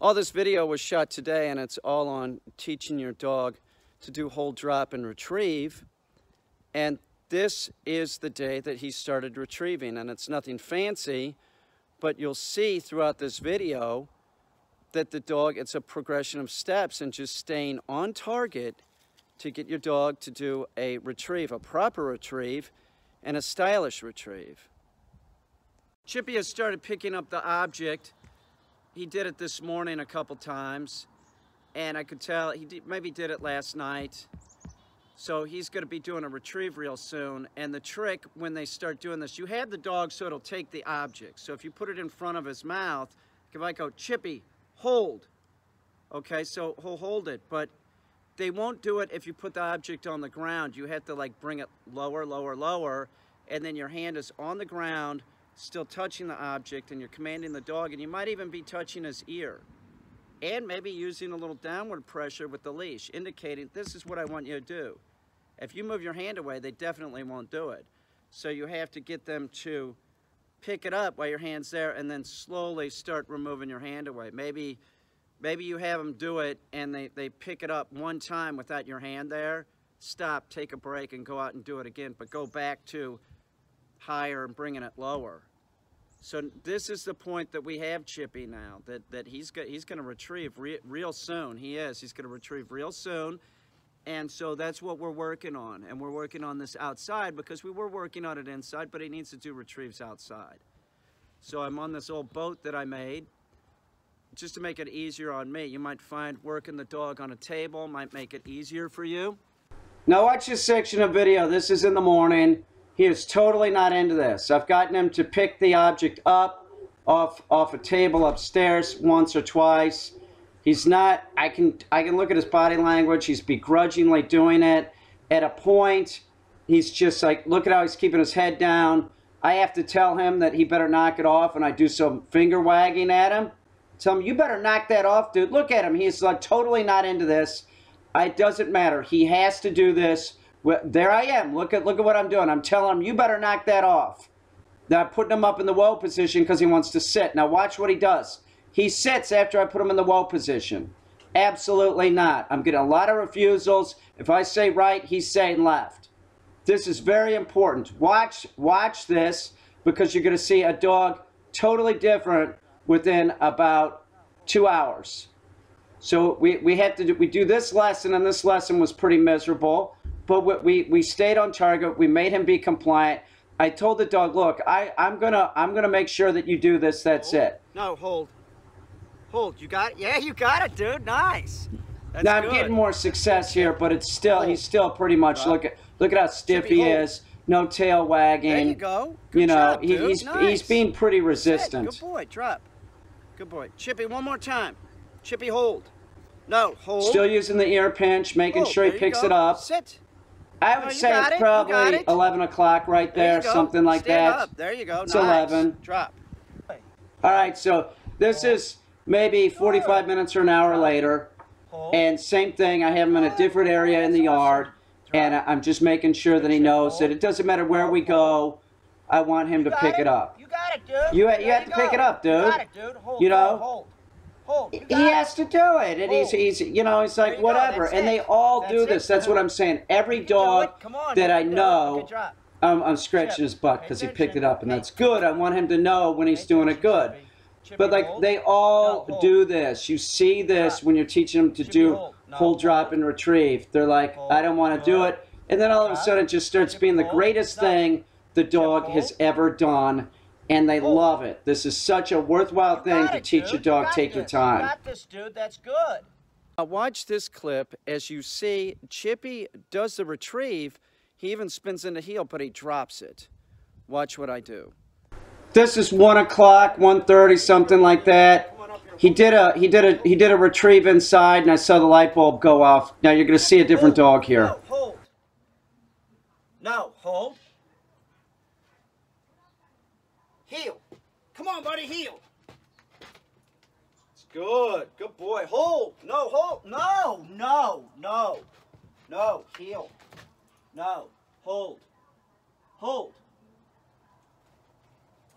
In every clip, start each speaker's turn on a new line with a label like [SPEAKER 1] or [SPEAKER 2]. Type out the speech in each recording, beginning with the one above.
[SPEAKER 1] All this video was shot today, and it's all on teaching your dog to do hold, drop, and retrieve. And this is the day that he started retrieving, and it's nothing fancy, but you'll see throughout this video that the dog, it's a progression of steps and just staying on target to get your dog to do a retrieve, a proper retrieve, and a stylish retrieve. Chippy has started picking up the object. He did it this morning a couple times, and I could tell maybe did it last night. So he's going to be doing a retrieve real soon. And the trick when they start doing this, you have the dog so it'll take the object. So if you put it in front of his mouth, if I go, Chippy, hold. Okay, so he'll hold it, but they won't do it if you put the object on the ground. You have to like bring it lower, lower, lower, and then your hand is on the ground, still touching the object, and you're commanding the dog, and you might even be touching his ear. And maybe using a little downward pressure with the leash, indicating this is what I want you to do. If you move your hand away, they definitely won't do it. So you have to get them to pick it up while your hand's there and then slowly start removing your hand away. Maybe you have them do it and they pick it up one time without your hand there. Stop, take a break, and go out and do it again, but go back to higher and bringing it lower. So this is the point that we have Chippy now, that he's going to retrieve real soon. He's going to retrieve real soon. And so that's what we're working on. And we're working on this outside because we were working on it inside, but he needs to do retrieves outside. So I'm on this old boat that I made just to make it easier on me. You might find working the dog on a table might make it easier for you. Now watch this section of video. This is in the morning. He is totally not into this. I've gotten him to pick the object up off a table upstairs once or twice. He's not, I can look at his body language. He's begrudgingly doing it. At a point, he's just like, look at how he's keeping his head down. I have to tell him that he better knock it off, and I do some finger wagging at him. Tell him, you better knock that off, dude. Look at him. He's like totally not into this. It doesn't matter. He has to do this. There I am. Look at what I'm doing. I'm telling him, you better knock that off. Now I'm putting him up in the whoa position because he wants to sit. Now watch what he does. He sits after I put him in the whoa position. Absolutely not. I'm getting a lot of refusals. If I say right, he's saying left. This is very important. Watch this, because you're going to see a dog totally different within about 2 hours. So we do this lesson, and this lesson was pretty miserable. But we stayed on target. We made him be compliant. I told the dog, look, I'm gonna make sure that you do this. That's it. No, hold. Hold. You got it? Yeah, you got it, dude. Nice. That's now I'm good. Getting more success here, but it's still he's still pretty much look at how stiff he is. No tail wagging. There you go. Good job, dude. He's being pretty resistant. Good boy. Drop. Good boy. Chippy, one more time. Chippy, hold. No, hold. Still using the ear pinch, making sure he picks it up. Sit. I would say it's probably 11 o'clock right there, something like that. Up. There you go. It's 11. Drop. All right, so this is maybe 45 minutes or an hour later. And same thing, I have him in a different area in the yard. And I'm just making sure that he knows that it doesn't matter where we go. I want him to pick it up. You got it, dude. You have to pick it up, dude. You got it, dude. Hold, hold. He has to do it, and he's like whatever, and they all do this. That's what I'm saying. Every dog that I know, I'm scratching his butt because he picked it up, and that's good. I want him to know when he's doing it good. But like they all do this. You see this when you're teaching them to do hold, drop, and retrieve. They're like, I don't want to do it, and then all of a sudden it just starts being the greatest thing the dog has ever done. And they love it. This is such a worthwhile thing to teach your dog. Take your time. You got this, dude. That's good. Now watch this clip as you see Chippy does the retrieve. He even spins in the heel, but he drops it. Watch what I do. This is 1 o'clock, 1:30, something like that. He did a retrieve inside, and I saw the light bulb go off. Now you're going to see a different dog here. No, hold. No, hold. Heel. Come on, buddy, heel. It's good. Good boy. Hold. No, hold. No, no, no. No, heel. No, hold. Hold.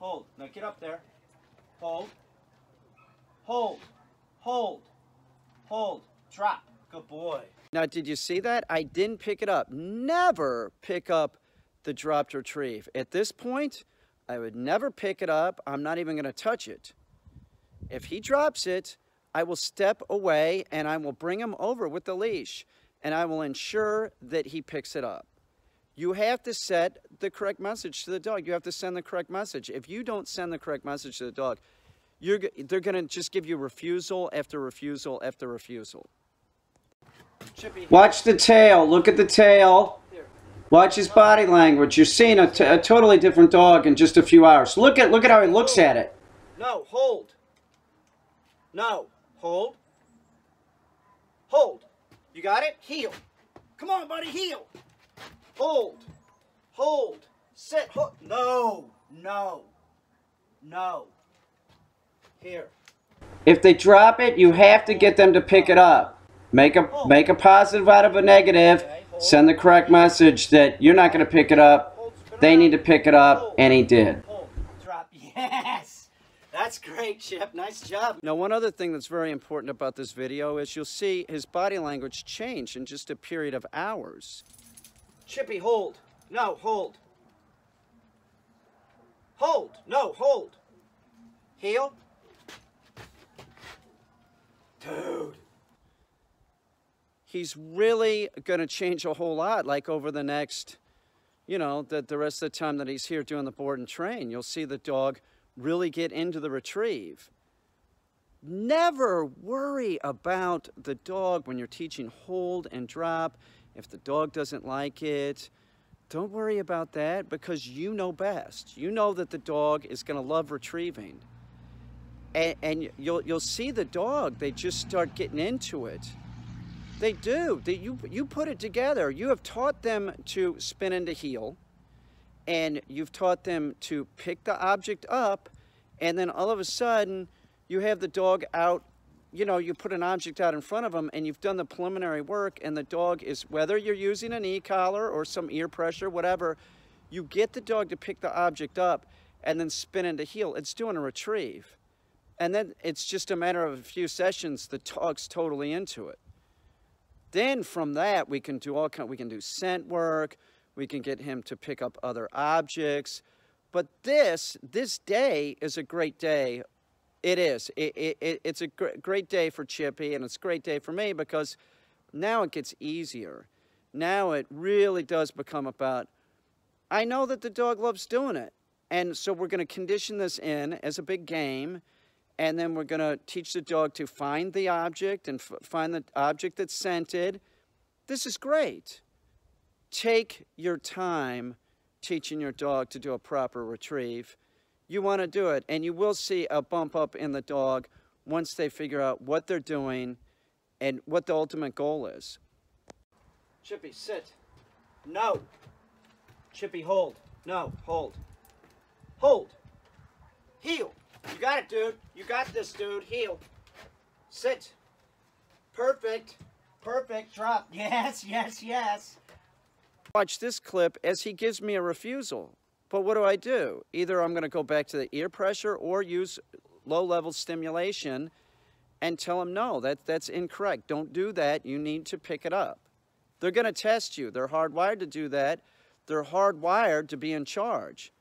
[SPEAKER 1] Hold. Now get up there. Hold. Hold. hold, hold, drop. Good boy. Now, did you see that? I didn't pick it up. Never pick up the dropped retrieve. At this point, I would never pick it up. I'm not even going to touch it. If he drops it, I will step away and I will bring him over with the leash and I will ensure that he picks it up. You have to set the correct message to the dog. You have to send the correct message. If you don't send the correct message to the dog, they're going to just give you refusal after refusal after refusal. Chippy. Watch the tail. Look at the tail. Watch his body language. You're seeing a totally different dog in just a few hours. Look at how he looks at it. No, hold. No, hold. Hold. You got it? Heel. Come on, buddy, heel. Hold. Hold. Sit. Hold. No. No. No. Here. If they drop it, you have to get them to pick it up. Make a positive out of a negative. Send the correct message that you're not going to pick it up. They need to pick it up, and he did. Drop. Yes. That's great, Chip. Nice job. Now, one other thing that's very important about this video is you'll see his body language change in just a period of hours. Chippy, hold. No, hold. Hold. No, hold. Heel. Dude. He's really going to change a whole lot, like over the next, you know, the rest of the time that he's here doing the board and train. You'll see the dog really get into the retrieve. Never worry about the dog when you're teaching hold and drop. If the dog doesn't like it, don't worry about that because you know best. You know that the dog is going to love retrieving. And you'll see the dog, they just start getting into it. They do. You put it together. You have taught them to spin into heel, and you've taught them to pick the object up, and then all of a sudden, you have the dog out, you know, you put an object out in front of them, and you've done the preliminary work, and the dog is, whether you're using an e-collar or some ear pressure, whatever, you get the dog to pick the object up and then spin into heel. It's doing a retrieve. And then it's just a matter of a few sessions, the dog's totally into it. Then from that, we can do we can do scent work. We can get him to pick up other objects. But this day is a great day. It is. It's a great day for Chippy, and it's a great day for me because now it gets easier. Now it really does become about, I know that the dog loves doing it. And so we're going to condition this in as a big game. And then we're going to teach the dog to find the object and find the object that's scented. This is great. Take your time teaching your dog to do a proper retrieve. You want to do it, and you will see a bump up in the dog once they figure out what they're doing and what the ultimate goal is. Chippy, sit. No. Chippy, hold. No, hold. Hold. Heel. You got it, dude. You got this, dude. Heel. Sit. Perfect. Perfect. Drop. Yes, yes, yes. Watch this clip as he gives me a refusal. But what do? Either I'm going to go back to the ear pressure or use low-level stimulation and tell him, no, that's incorrect. Don't do that. You need to pick it up. They're going to test you. They're hardwired to do that. They're hardwired to be in charge.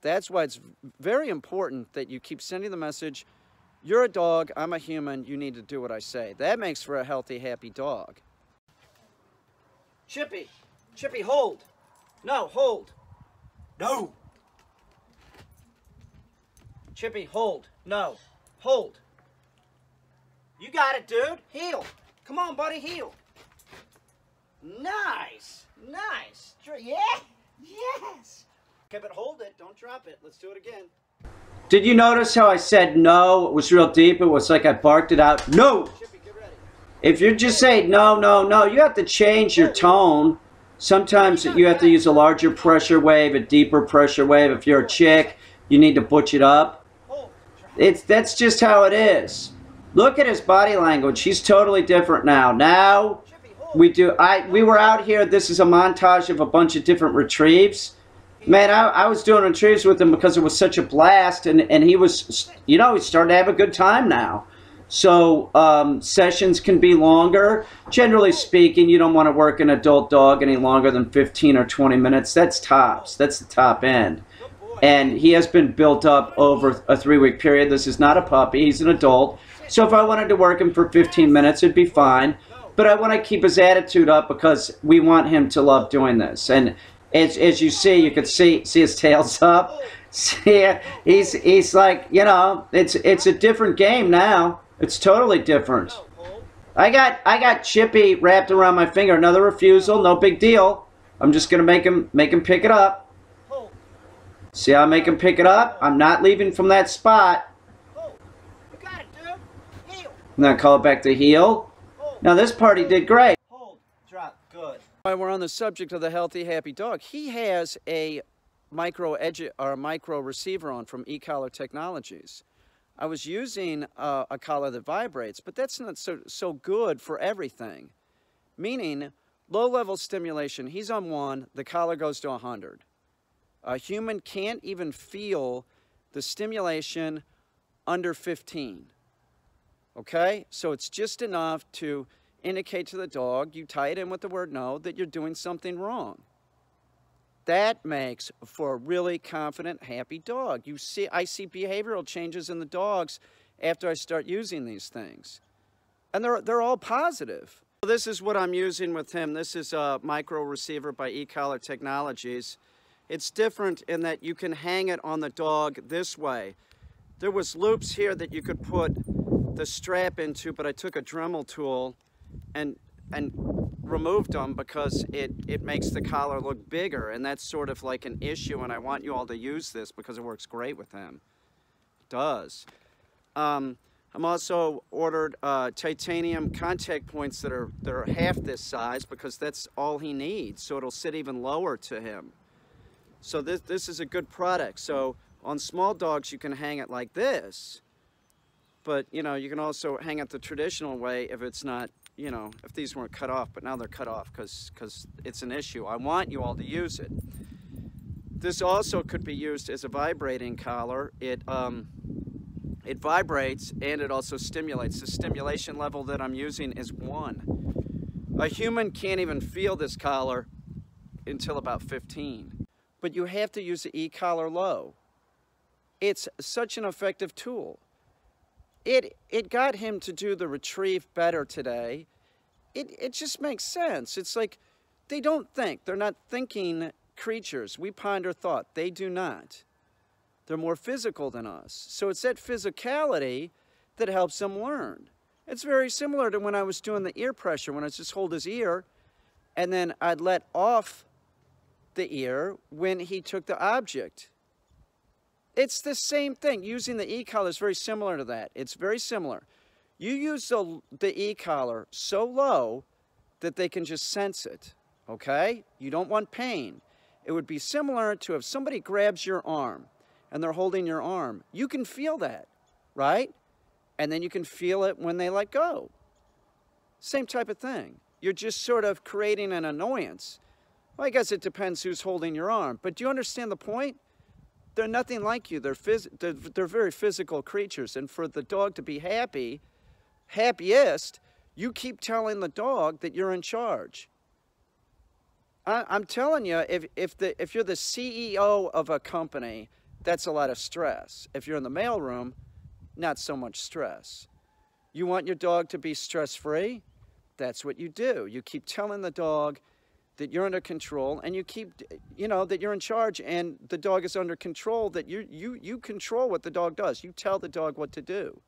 [SPEAKER 1] That's why it's very important that you keep sending the message, you're a dog, I'm a human, you need to do what I say. That makes for a healthy, happy dog. Chippy. Chippy, hold. No, hold. No. Chippy, hold. No. Hold. You got it, dude. Heel. Come on, buddy, heel. Nice. Nice. Yeah. Yes. Okay, but hold it. Don't drop it. Let's do it again. Did you notice how I said no? It was real deep. It was like I barked it out. No! Chippy, get ready. If you just say no, no, no, you have to change your tone. Sometimes you have to use a larger pressure wave, a deeper pressure wave. If you're a chick, you need to butch it up. That's just how it is. Look at his body language. He's totally different now. Now we were out here. This is a montage of a bunch of different retrieves. Man, I was doing retrieves with him because it was such a blast, and he was, you know, he started to have a good time now. So sessions can be longer. Generally speaking, you don't want to work an adult dog any longer than 15 or 20 minutes. That's tops. That's the top end. And he has been built up over a 3-week period. This is not a puppy. He's an adult. So if I wanted to work him for 15 minutes, it'd be fine. But I want to keep his attitude up because we want him to love doing this. And as you see, you can see his tail's up. See, he's like, you know, it's a different game now. It's totally different. I got Chippy wrapped around my finger. Another refusal. No big deal. I'm just gonna make him pick it up. See how I make him pick it up? I'm not leaving from that spot. And then call it back to heel. Now this part he did great. Hold, drop, good. While we're on the subject of the healthy, happy dog, he has a micro receiver on from e-collar technologies. I was using a collar that vibrates, but that's not so good for everything. Meaning, low-level stimulation, he's on 1, the collar goes to 100. A human can't even feel the stimulation under 15. Okay? So it's just enough to indicate to the dog, you tie it in with the word no, that you're doing something wrong. That makes for a really confident, happy dog. I see behavioral changes in the dogs after I start using these things. And they're all positive. This is what I'm using with him. This is a micro receiver by e-collar technologies. It's different in that you can hang it on the dog this way. There was loops here that you could put the strap into, but I took a Dremel tool and removed them because it makes the collar look bigger, and that's sort of like an issue, and I want you all to use this because it works great with him. It does. I'm also ordered titanium contact points that are half this size because that's all he needs, so it'll sit even lower to him. So this is a good product. So on small dogs you can hang it like this, but you know, you can also hang it the traditional way if it's not, you know, if these weren't cut off, but now they're cut off because it's an issue. I want you all to use it. This also could be used as a vibrating collar. It vibrates and it also stimulates. The stimulation level that I'm using is 1. A human can't even feel this collar until about 15. But you have to use the e-collar low. It's such an effective tool. It got him to do the retrieve better today. It just makes sense. It's like they don't think. They're not thinking creatures. We ponder thought. They do not. They're more physical than us. So it's that physicality that helps them learn. It's very similar to when I was doing the ear pressure, when I just hold his ear, and then I'd let off the ear when he took the object. It's the same thing. Using the e-collar is very similar to that. It's very similar. You use the e-collar so low that they can just sense it, okay? You don't want pain. It would be similar to if somebody grabs your arm and they're holding your arm. You can feel that, right? And then you can feel it when they let go. Same type of thing. You're just sort of creating an annoyance. Well, I guess it depends who's holding your arm. But do you understand the point? They're nothing like you. They're very physical creatures. And for the dog to be happiest, you keep telling the dog that you're in charge. I'm telling you, if you're the CEO of a company, that's a lot of stress. If you're in the mailroom, not so much stress. You want your dog to be stress-free? That's what you do. You keep telling the dog that you're under control, and you keep, you know, that you're in charge, and the dog is under control, that you control what the dog does. You tell the dog what to do.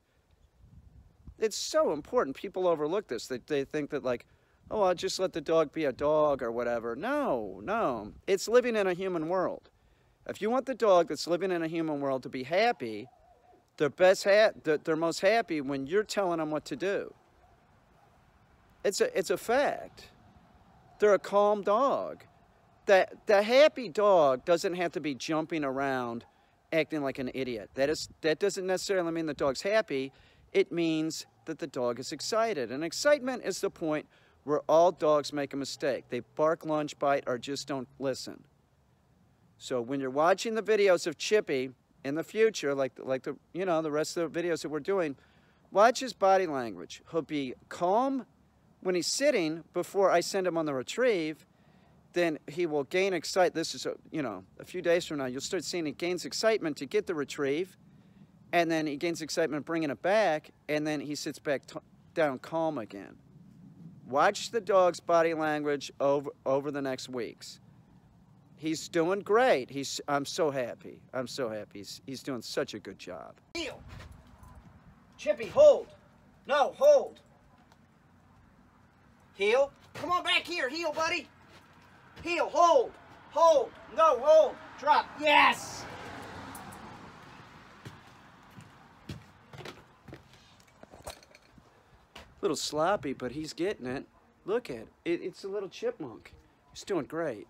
[SPEAKER 1] It's so important. People overlook this. They think that, like, oh, I'll just let the dog be a dog or whatever. No, no. It's living in a human world. If you want the dog that's living in a human world to be happy, they're most happy when you're telling them what to do. It's a fact. They're a calm dog. The happy dog doesn't have to be jumping around acting like an idiot. That doesn't necessarily mean the dog's happy. It means that the dog is excited. And excitement is the point where all dogs make a mistake. They bark, lunge, bite, or just don't listen. So when you're watching the videos of Chippy in the future, like the rest of the videos that we're doing, Watch his body language. He'll be calm when he's sitting before I send him on the retrieve. Then he will gain excitement. This is, a few days from now, you'll start seeing he gains excitement to get the retrieve, and then he gains excitement bringing it back, and then he sits back down calm again. Watch the dog's body language over the next weeks. He's doing great. I'm so happy. I'm so happy. He's doing such a good job. Heel. Chippy, hold. No, hold. Heel. Come on back here. Heel, buddy. Heel, hold. Hold. No, hold. Drop. Yes. Little sloppy, but he's getting it. Look at it. It's a little chipmunk. He's doing great.